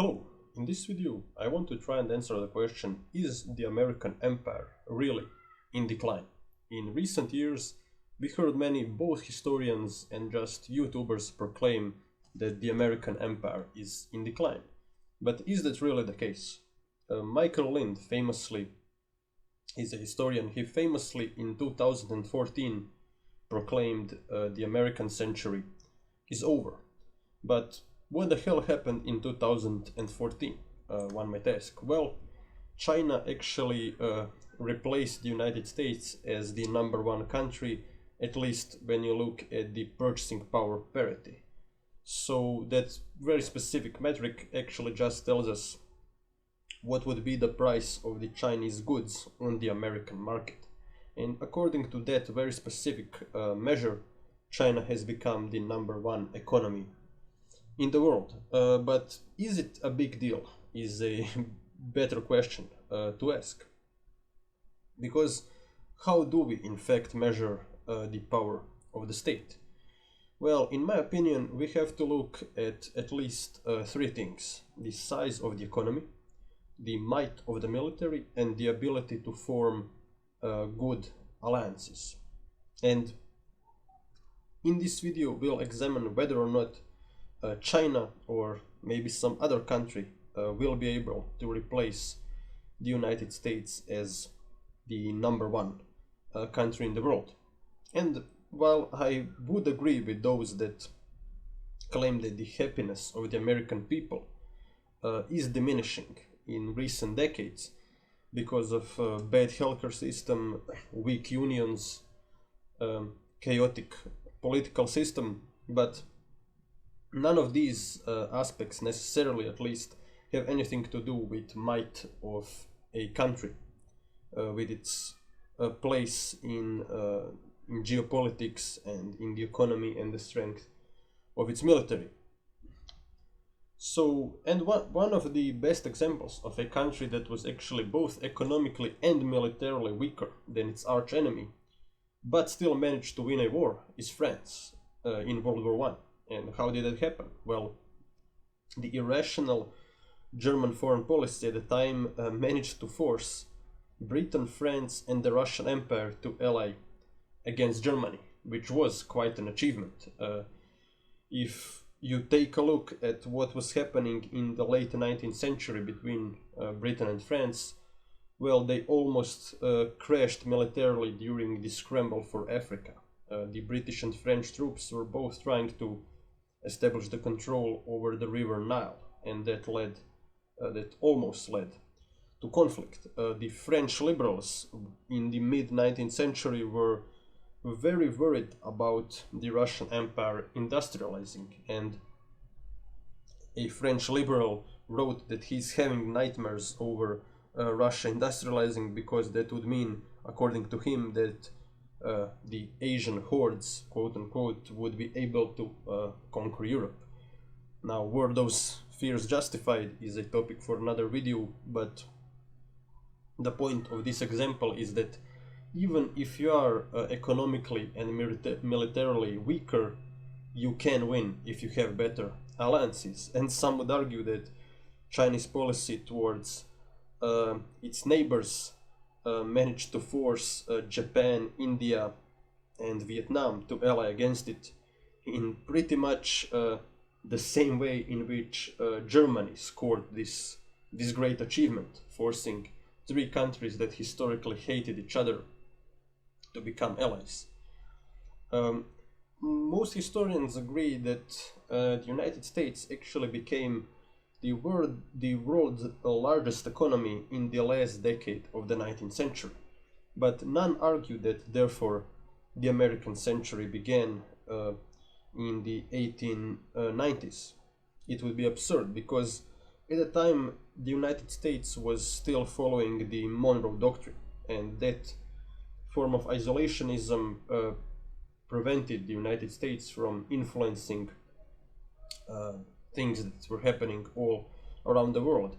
Hello, in this video I want to try and answer the question, is the American empire really in decline? In recent years we heard many both historians and just YouTubers proclaim that the American empire is in decline. But is that really the case? Michael Lind famously is a historian. He famously in 2014 proclaimed the American century is over. But what the hell happened in 2014? One might ask. Well, China actually replaced the United States as the #1 country, at least when you look at the purchasing power parity. So that very specific metric actually just tells us what would be the price of the Chinese goods on the American market. And according to that very specific measure, China has become the #1 economy in the world. But is it a big deal? Is a better question to ask. Because how do we in fact measure the power of the state? Well, in my opinion, we have to look at least three things: the size of the economy, the might of the military, and the ability to form good alliances. And in this video we'll examine whether or not China or maybe some other country will be able to replace the United States as the #1 country in the world. And while I would agree with those that claim that the happiness of the American people is diminishing in recent decades because of bad healthcare system, weak unions, chaotic political system, but none of these aspects necessarily, at least, have anything to do with might of a country, with its place in geopolitics and in the economy and the strength of its military. So, and one of the best examples of a country that was actually both economically and militarily weaker than its arch enemy, but still managed to win a war, is France in World War I. And how did that happen? Well, the irrational German foreign policy at the time managed to force Britain, France and the Russian Empire to ally against Germany, which was quite an achievement. If you take a look at what was happening in the late 19th century between Britain and France, well, they almost crashed militarily during the scramble for Africa. The British and French troops were both trying to establish the control over the river Nile, and that almost led to conflict. The French liberals in the mid-19th century were very worried about the Russian Empire industrializing, and a French liberal wrote that he's having nightmares over Russia industrializing, because that would mean, according to him, that the Asian hordes, quote unquote, would be able to conquer Europe. Now, were those fears justified is a topic for another video, but the point of this example is that even if you are economically and militarily weaker, you can win if you have better alliances. And some would argue that Chinese policy towards its neighbors managed to force Japan, India and Vietnam to ally against it in pretty much the same way in which Germany scored this great achievement, forcing three countries that historically hated each other to become allies. Most historians agree that the United States actually became the world's largest economy in the last decade of the 19th century. But none argue that therefore the American century began in the 1890s. It would be absurd, because at the time the United States was still following the Monroe Doctrine, and that form of isolationism prevented the United States from influencing things that were happening all around the world.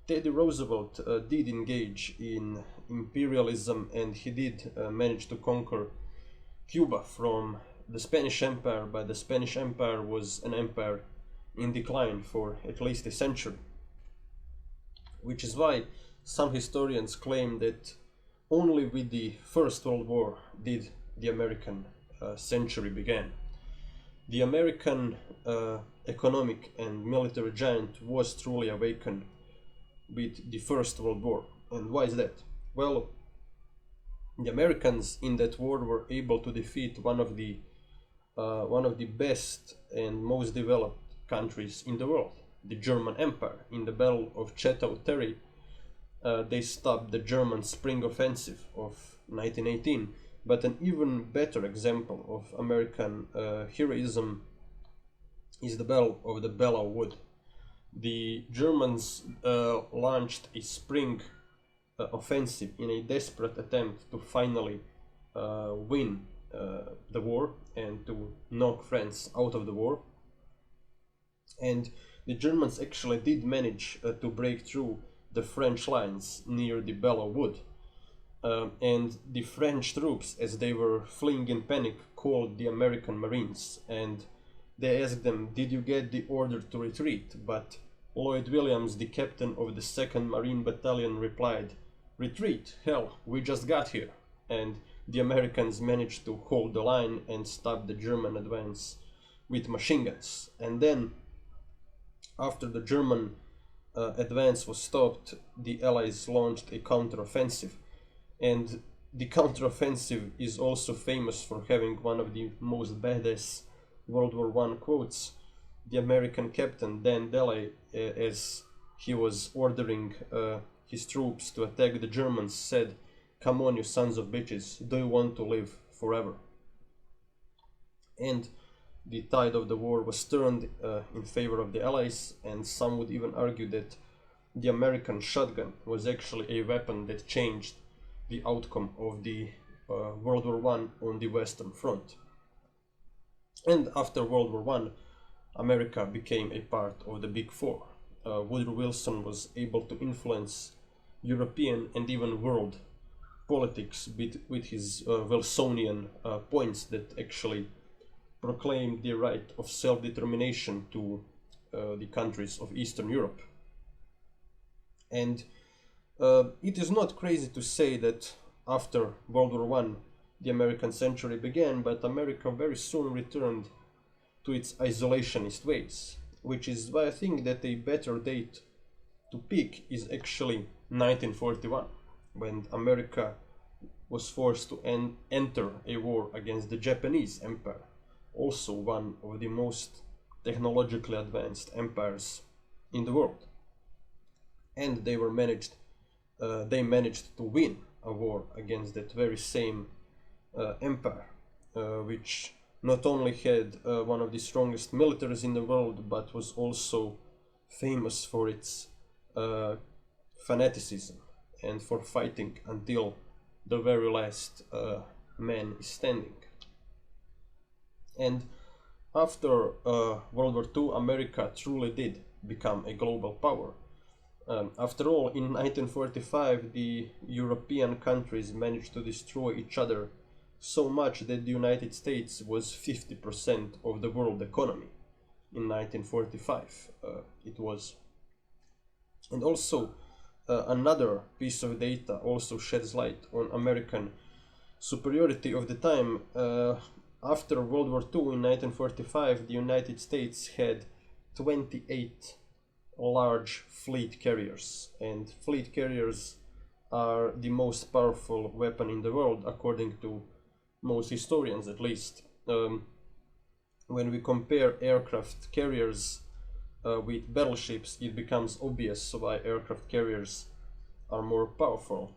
Teddy Roosevelt did engage in imperialism, and he did manage to conquer Cuba from the Spanish Empire, but the Spanish Empire was an empire in decline for at least a century. which is why some historians claim that only with the First World War did the American century begin. The American economic and military giant was truly awakened with the First World War. And why is that? Well, the Americans in that war were able to defeat one of the best and most developed countries in the world, the German Empire. In the Battle of Chateau-Thierry, they stopped the German Spring Offensive of 1918. But an even better example of American heroism is the Battle of the Belleau Wood. The Germans launched a spring offensive in a desperate attempt to finally win the war and to knock France out of the war. And the Germans actually did manage to break through the French lines near the Belleau Wood. And the French troops, as they were fleeing in panic, called the American Marines and they asked them, "Did you get the order to retreat?" But Lloyd Williams, the captain of the 2nd Marine Battalion, replied, "Retreat? Hell, we just got here." And the Americans managed to hold the line and stop the German advance with machine guns. And then, after the German advance was stopped, the Allies launched a counteroffensive. And the counteroffensive is also famous for having one of the most badass World War I quotes. The American captain Dan Delay, as he was ordering his troops to attack the Germans, said, "Come on, you sons of bitches, do you want to live forever?" And the tide of the war was turned in favor of the Allies, and some would even argue that the American shotgun was actually a weapon that changed the outcome of the World War I on the Western Front. And after World War I, America became a part of the Big Four. Woodrow Wilson was able to influence European and even world politics with his Wilsonian points that actually proclaimed the right of self-determination to the countries of Eastern Europe. And it is not crazy to say that after World War I, the American century began, but America very soon returned to its isolationist ways, which is why I think that a better date to pick is actually 1941, when America was forced to enter a war against the Japanese Empire, also one of the most technologically advanced empires in the world. And they managed to win a war against that very same empire, which not only had one of the strongest militaries in the world, but was also famous for its fanaticism and for fighting until the very last man is standing. And after World War II, America truly did become a global power. After all, in 1945, the European countries managed to destroy each other so much that the United States was 50% of the world economy. In 1945, it was. And also, another piece of data also sheds light on American superiority of the time. After World War II in 1945, the United States had 28 large fleet carriers, and fleet carriers are the most powerful weapon in the world, according to most historians at least. When we compare aircraft carriers with battleships, it becomes obvious why aircraft carriers are more powerful.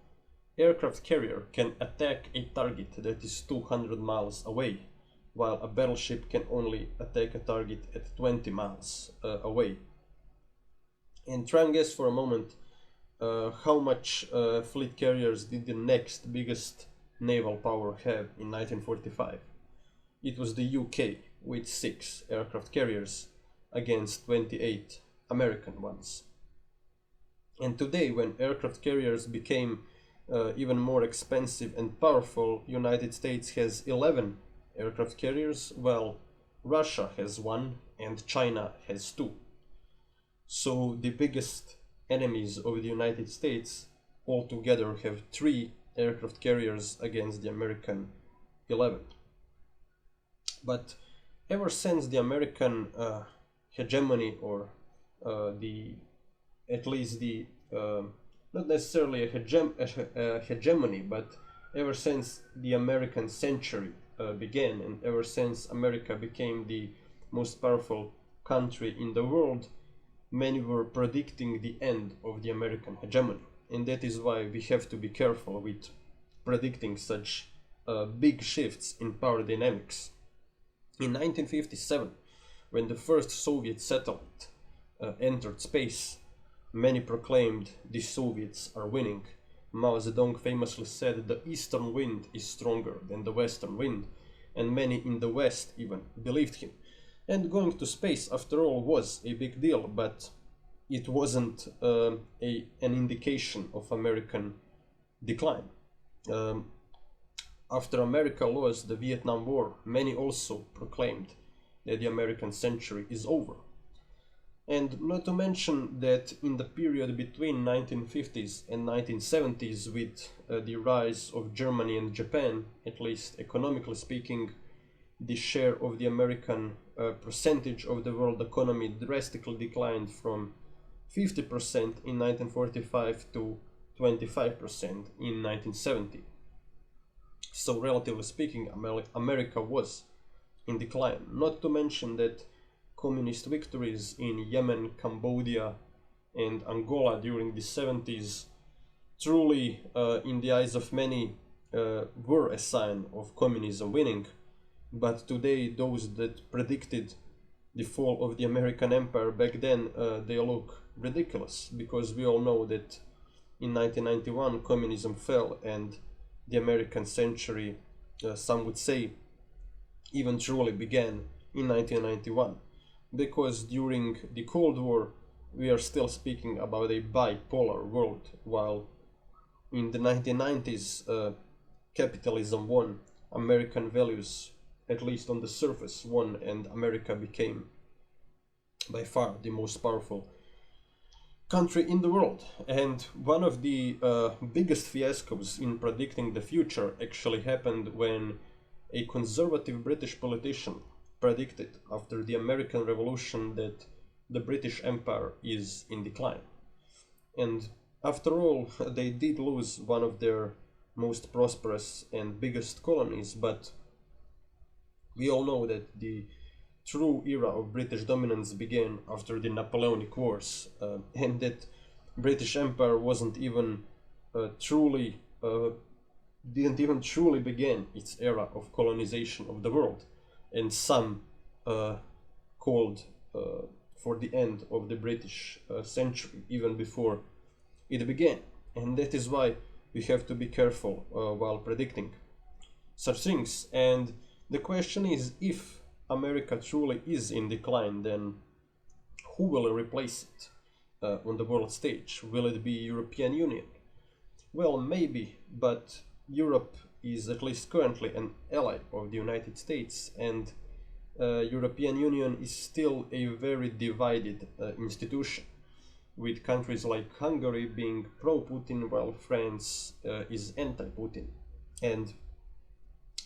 Aircraft carrier can attack a target that is 200 miles away, while a battleship can only attack a target at 20 miles away. And try and guess for a moment how much fleet carriers did the next biggest naval power have in 1945. It was the UK with 6 aircraft carriers against 28 American ones. And today, when aircraft carriers became even more expensive and powerful, United States has 11 aircraft carriers, while Russia has 1 and China has 2. So the biggest enemies of the United States altogether have 3 aircraft carriers against the American 11. But ever since the American hegemony, or at least the not necessarily a hegemony, but ever since the American century began, and ever since America became the most powerful country in the world, many were predicting the end of the American hegemony. And that is why we have to be careful with predicting such big shifts in power dynamics. In 1957, when the first Soviet satellite entered space, many proclaimed the Soviets are winning. Mao Zedong famously said the eastern wind is stronger than the western wind, and many in the West even believed him. And going to space, after all, was a big deal, but it wasn't an indication of American decline. After America lost the Vietnam War, many also proclaimed that the American century is over. And not to mention that in the period between 1950s and 1970s, with the rise of Germany and Japan, at least economically speaking, the share of the American percentage of the world economy drastically declined from 50% in 1945 to 25% in 1970. So relatively speaking, America was in decline. Not to mention that communist victories in Yemen, Cambodia and Angola during the 70s truly, in the eyes of many, were a sign of communism winning. But today, those that predicted the fall of the American empire back then, they look ridiculous, because we all know that in 1991 communism fell and the American century, some would say, even truly began in 1991. Because during the Cold War we are still speaking about a bipolar world, while in the 1990s capitalism won, American values, at least on the surface, won, and America became by far the most powerful country in the world. And one of the biggest fiascos in predicting the future actually happened when a conservative British politician predicted after the American Revolution that the British Empire is in decline. And after all, they did lose one of their most prosperous and biggest colonies, but we all know that the true era of British dominance began after the Napoleonic Wars, and that British Empire wasn't even didn't even truly begin its era of colonization of the world, and some called for the end of the British century even before it began. And that is why we have to be careful while predicting such things. And the question is, if America truly is in decline, then who will replace it on the world stage? Will it be European Union? Well, maybe, but Europe is at least currently an ally of the United States, and European Union is still a very divided institution, with countries like Hungary being pro-Putin while France is anti-Putin. And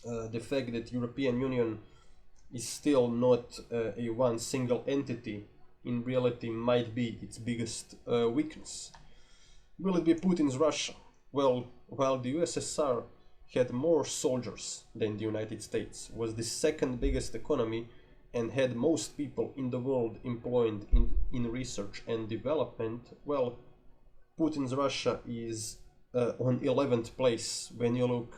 the fact that European Union is still not a one single entity in reality might be its biggest weakness. Will it be Putin's Russia? Well, while the USSR had more soldiers than the United States, was the second biggest economy, and had most people in the world employed in research and development, well, Putin's Russia is on 11th place when you look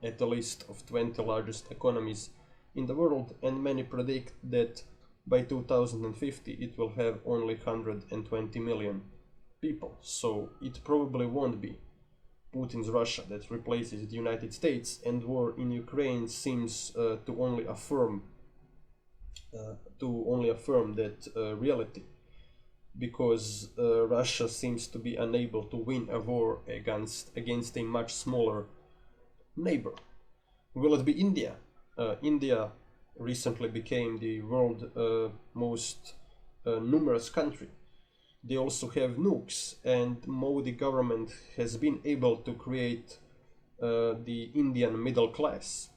at the list of 20 largest economies in the world, and many predict that by 2050 it will have only 120 million people. So it probably won't be Putin's Russia that replaces the United States, and war in Ukraine seems to only affirm that reality, because Russia seems to be unable to win a war against a much smaller neighbor. Will it be India? India recently became the world's most numerous country, They also have nukes, and Modi government has been able to create the Indian middle class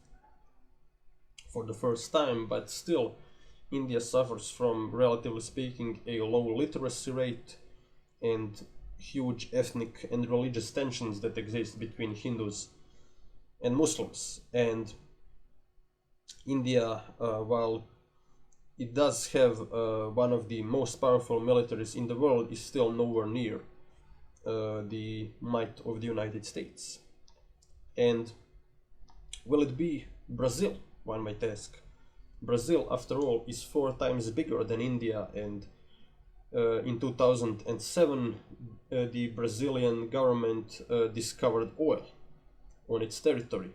for the first time, but still India suffers from, relatively speaking, a low literacy rate and huge ethnic and religious tensions that exist between Hindus and Muslims. And India, while it does have one of the most powerful militaries in the world, is still nowhere near the might of the United States. And will it be Brazil, one might ask? Brazil, after all, is 4 times bigger than India, and in 2007 the Brazilian government discovered oil on its territory.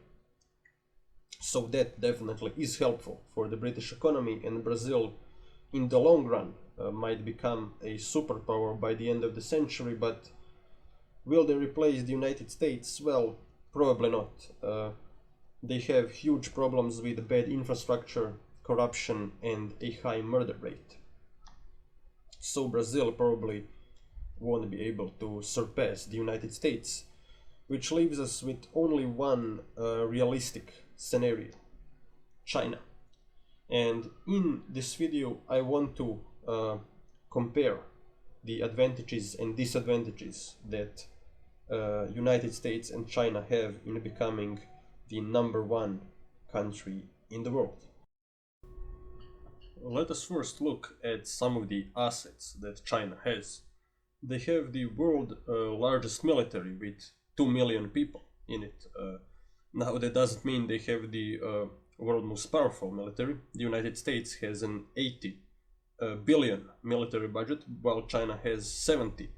So that definitely is helpful for the British economy, and Brazil in the long run might become a superpower by the end of the century. But will they replace the United States? Well, probably not. They have huge problems with bad infrastructure, corruption, and a high murder rate. So Brazil probably won't be able to surpass the United States, which leaves us with only one realistic scenario: China. And in this video I want to compare the advantages and disadvantages that United States and China have in becoming the #1 country in the world. Let us first look at some of the assets that China has. They have the world's largest military with 2 million people in it. Now that doesn't mean they have the world's most powerful military. The United States has an 80 billion military budget, while China has 70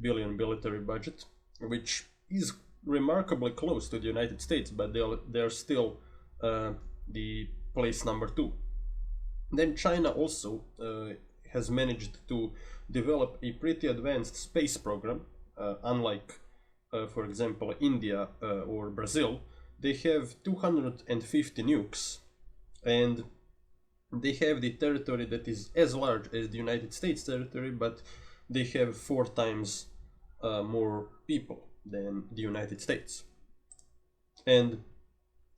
billion military budget, which is remarkably close to the United States, but they're still the place #2. Then China also has managed to develop a pretty advanced space program, unlike, for example, India or Brazil. They have 250 nukes, and they have the territory that is as large as the United States territory, but they have 4 times more people than the United States. And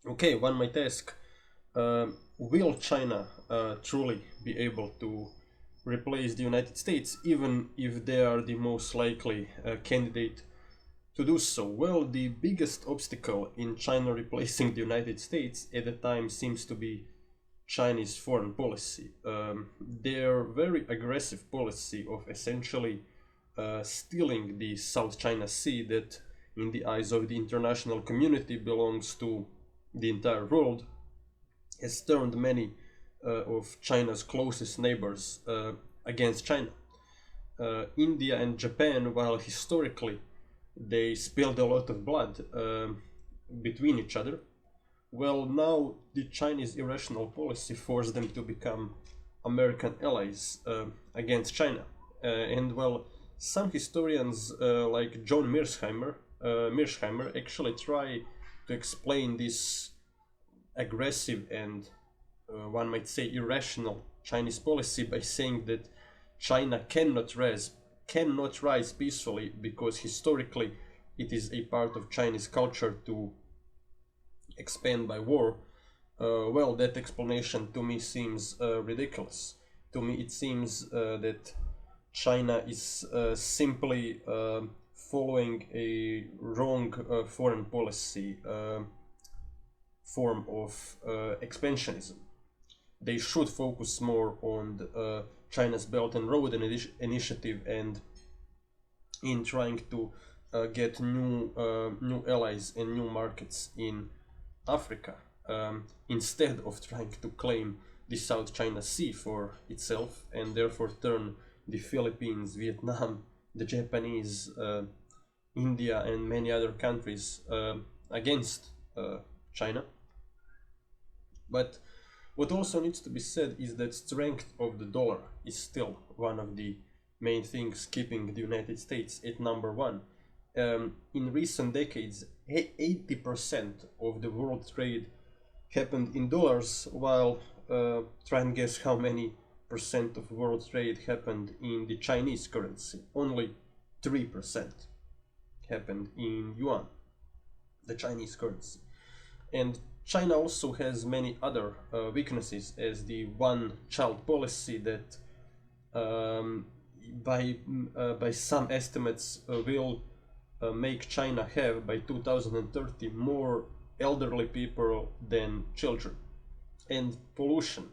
okay, one might ask, will China truly be able to replace the United States, even if they are the most likely candidate to do so? Well, the biggest obstacle in China replacing the United States at the time seems to be Chinese foreign policy. Their very aggressive policy of essentially stealing the South China Sea, that in the eyes of the international community belongs to the entire world, has turned many of China's closest neighbors against China. India and Japan, while historically they spilled a lot of blood between each other, well, now the Chinese irrational policy forced them to become American allies against China. And well, some historians like John Mearsheimer actually try to explain this aggressive and one might say irrational Chinese policy by saying that China cannot rise peacefully because historically it is a part of Chinese culture to expand by war. Well, that explanation to me seems ridiculous. To me it seems that China is simply following a wrong foreign policy form of expansionism. They should focus more on China's Belt and Road Initiative and in trying to get new allies and new markets in Africa, instead of trying to claim the South China Sea for itself and therefore turn the Philippines, Vietnam, the Japanese, India and many other countries against China. But what also needs to be said is that strength of the dollar is still one of the main things keeping the United States at #1. In recent decades, 80% of the world trade happened in dollars, while try and guess how many of world trade happened in the Chinese currency. Only 3% happened in yuan, the Chinese currency. And China also has many other weaknesses, as the one-child policy that by some estimates will make China have by 2030 more elderly people than children. And pollution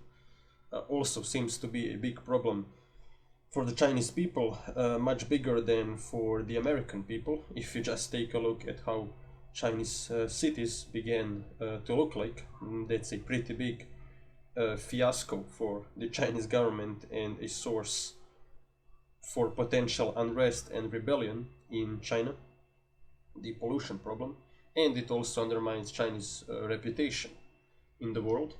also seems to be a big problem for the Chinese people, much bigger than for the American people. If you just take a look at how Chinese cities began to look like, that's a pretty big fiasco for the Chinese government and a source for potential unrest and rebellion in China, the pollution problem, and it also undermines Chinese reputation in the world.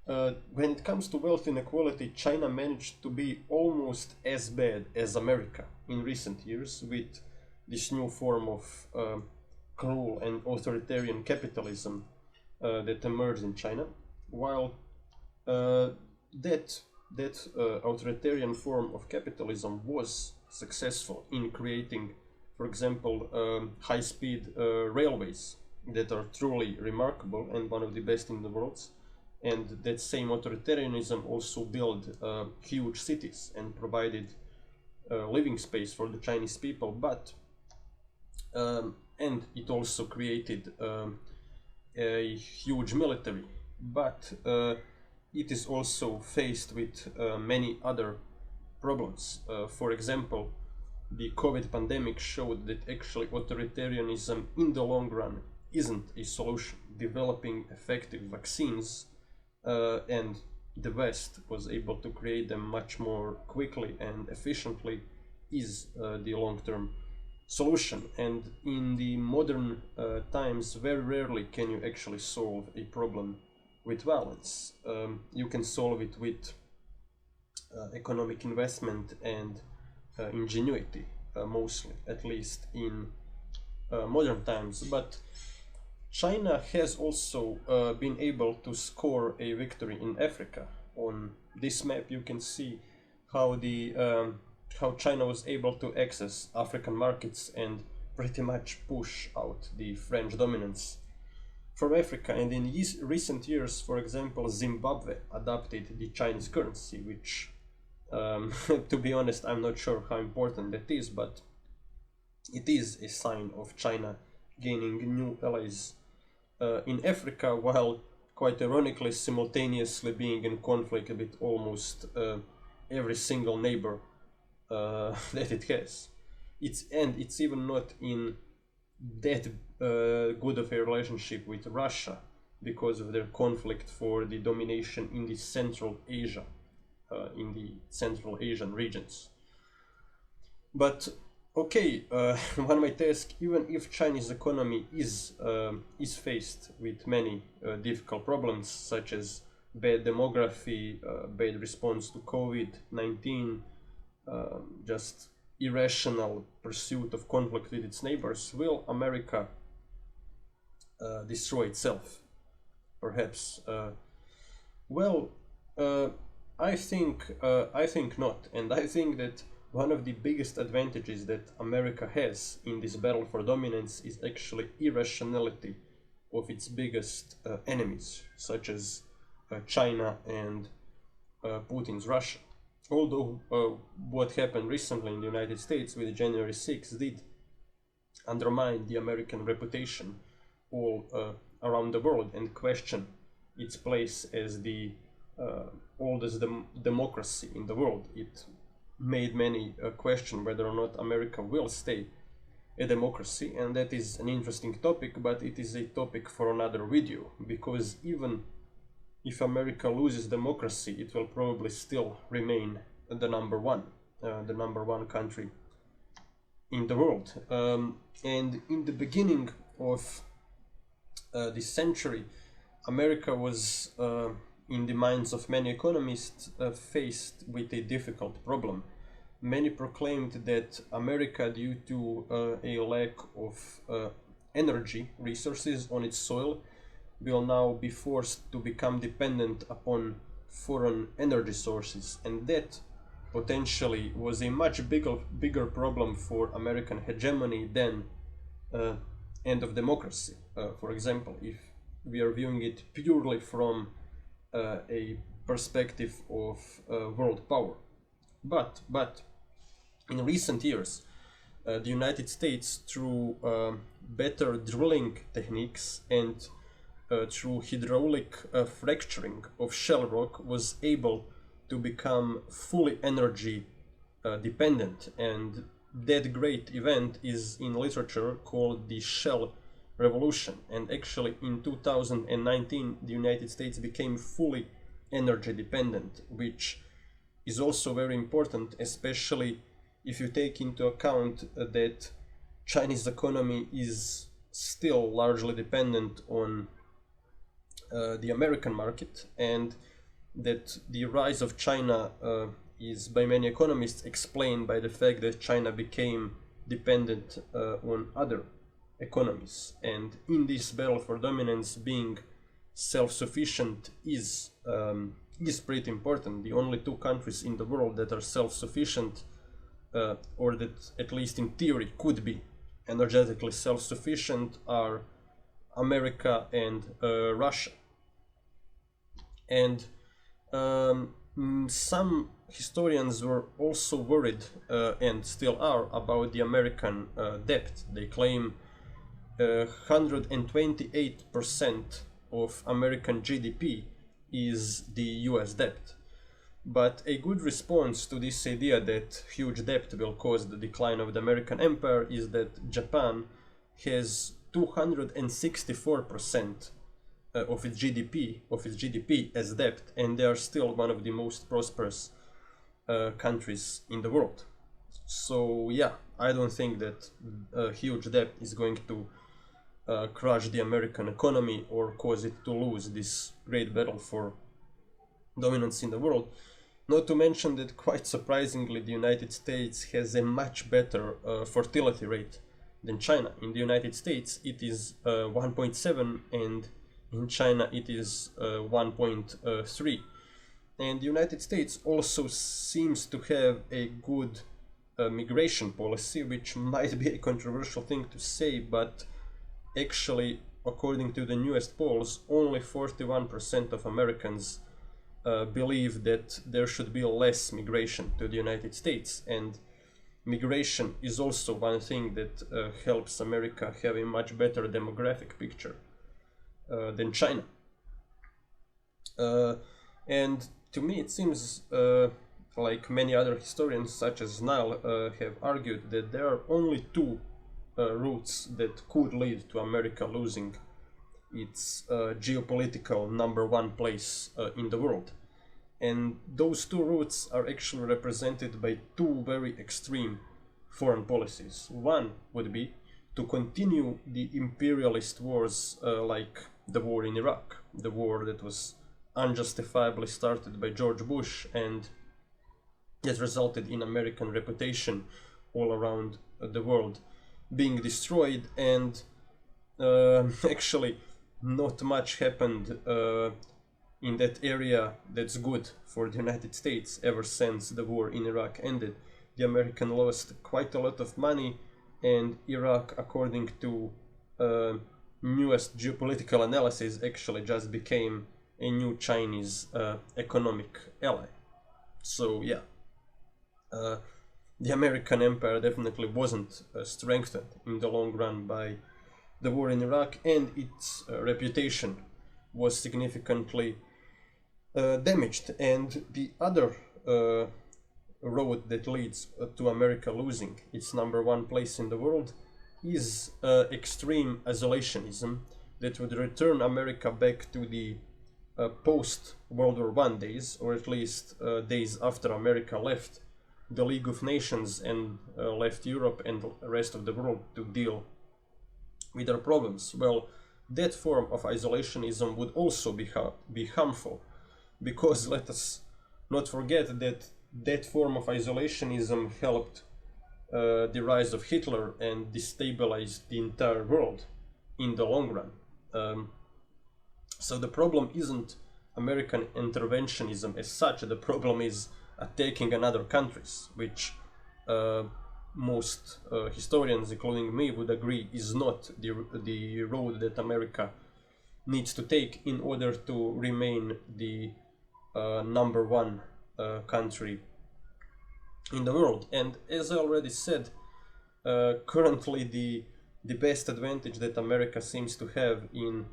When it comes to wealth inequality, China managed to be almost as bad as America in recent years with this new form of cruel and authoritarian capitalism that emerged in China, while that authoritarian form of capitalism was successful in creating, for example, high-speed railways that are truly remarkable and one of the best in the world. And that same authoritarianism also built huge cities and provided living space for the Chinese people, but and it also created a huge military, but it is also faced with many other problems. For example, the COVID pandemic showed that actually authoritarianism in the long run isn't a solution. Developing effective vaccines and the West was able to create them much more quickly and efficiently is the long-term solution. And in the modern times, very rarely can you actually solve a problem with violence. You can solve it with economic investment and ingenuity, mostly, at least in modern times. But China has also been able to score a victory in Africa. On this map you can see how how China was able to access African markets and pretty much push out the French dominance from Africa. And in recent years, for example, Zimbabwe adopted the Chinese currency, which to be honest, I'm not sure how important that is, but it is a sign of China gaining new allies in Africa, while quite ironically simultaneously being in conflict with almost every single neighbor that it has. It's even not in that good of a relationship with Russia because of their conflict for the domination in the Central Asia, in the Central Asian regions. But okay, one might ask, even if Chinese economy is faced with many difficult problems, such as bad demography, bad response to COVID-19, just irrational pursuit of conflict with its neighbors, will America destroy itself? Perhaps. Well, I think not, and I think that one of the biggest advantages that America has in this battle for dominance is actually irrationality of its biggest enemies, such as China and Putin's Russia. Although what happened recently in the United States with January 6th did undermine the American reputation all around the world and question its place as the oldest democracy in the world. It made many question whether or not America will stay a democracy, and that is an interesting topic, but it is a topic for another video, because even if America loses democracy, it will probably still remain the number one country in the world. And in the beginning of this century, America was in the minds of many economists faced with a difficult problem. Many proclaimed that America, due to a lack of energy resources on its soil, will now be forced to become dependent upon foreign energy sources, and that potentially was a much bigger problem for American hegemony than end of democracy. For example, if we are viewing it purely from a perspective of world power. But in recent years, the United States, through better drilling techniques and through hydraulic fracturing of shale rock, was able to become fully energy dependent. And that great event is in literature called the Shale Revolution. And actually in 2019, the United States became fully energy dependent, which is also very important, especially if you take into account that Chinese economy is still largely dependent on the American market, and that the rise of China is by many economists explained by the fact that China became dependent on other economies. And in this battle for dominance, being self-sufficient is pretty important. The only two countries in the world that are self-sufficient, or that at least in theory could be energetically self-sufficient, are America and Russia. And some historians were also worried, and still are, about the American debt. They claim 128% of American GDP is the US debt. But a good response to this idea that huge debt will cause the decline of the American empire is that Japan has 264% of its GDP as debt, and they are still one of the most prosperous countries in the world. So yeah, I don't think that huge debt is going to crush the American economy or cause it to lose this great battle for dominance in the world. Not to mention that, quite surprisingly, the United States has a much better fertility rate than China. In the United States it is 1.7, and in China it is 1.3. And the United States also seems to have a good migration policy, which might be a controversial thing to say, but actually, according to the newest polls, only 41% of Americans believe that there should be less migration to the United States. And migration is also one thing that helps America have a much better demographic picture than China. And to me it seems like many other historians, such as Nile, have argued that there are only two routes that could lead to America losing its geopolitical #1 place in the world. And those two routes are actually represented by two very extreme foreign policies. One would be to continue the imperialist wars, like the war in Iraq, the war that was unjustifiably started by George Bush and that resulted in American reputation all around the world being destroyed. And actually not much happened in that area that's good for the United States ever since the war in Iraq ended. The American lost quite a lot of money, and Iraq, according to newest geopolitical analysis, actually just became a new Chinese economic ally. So yeah, the American empire definitely wasn't strengthened in the long run by the war in Iraq, and its reputation was significantly damaged. And the other road that leads to America losing its #1 place in the world is extreme isolationism that would return America back to the post-World War I days, or at least days after America left the League of Nations and left Europe and the rest of the world to deal with their problems. Well, that form of isolationism would also be harmful, because let us not forget that that form of isolationism helped the rise of Hitler and destabilized the entire world in the long run. So the problem isn't American interventionism as such. The problem is attacking another countries, which most historians, including me, would agree is not the road that America needs to take in order to remain the number one country in the world. And as I already said, currently the best advantage that America seems to have in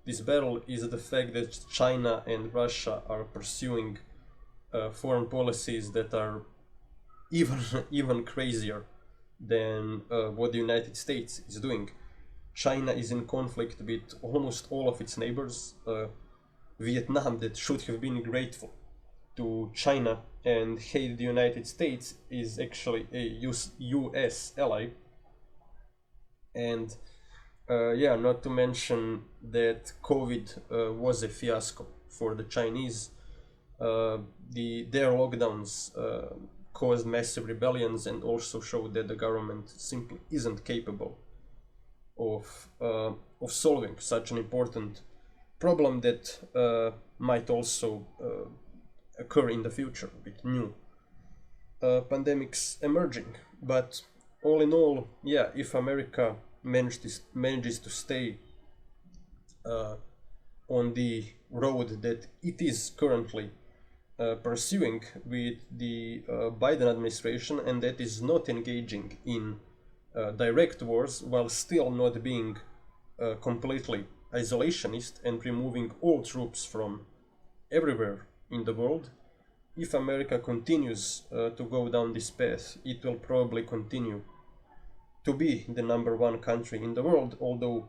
this battle is the fact that China and Russia are pursuing foreign policies that are even crazier than what the United States is doing. China is in conflict with almost all of its neighbors. Vietnam, that should have been grateful to China and hate the United States, is actually a US ally. And yeah, not to mention that COVID was a fiasco for the Chinese. Their lockdowns caused massive rebellions and also showed that the government simply isn't capable of solving such an important problem that might also occur in the future with new pandemics emerging. But all in all, yeah, if America manages to stay on the road that it is currently pursuing with the Biden administration, and that is not engaging in direct wars while still not being completely isolationist and removing all troops from everywhere in the world, if America continues to go down this path, it will probably continue to be the number one country in the world. Although,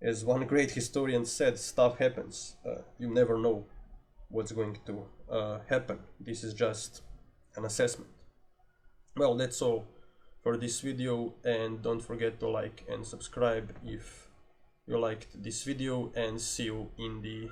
as one great historian said, stuff happens. You never know what's going to happen. This is just an assessment. Well, that's all for this video, and don't forget to like and subscribe if you liked this video, and see you in the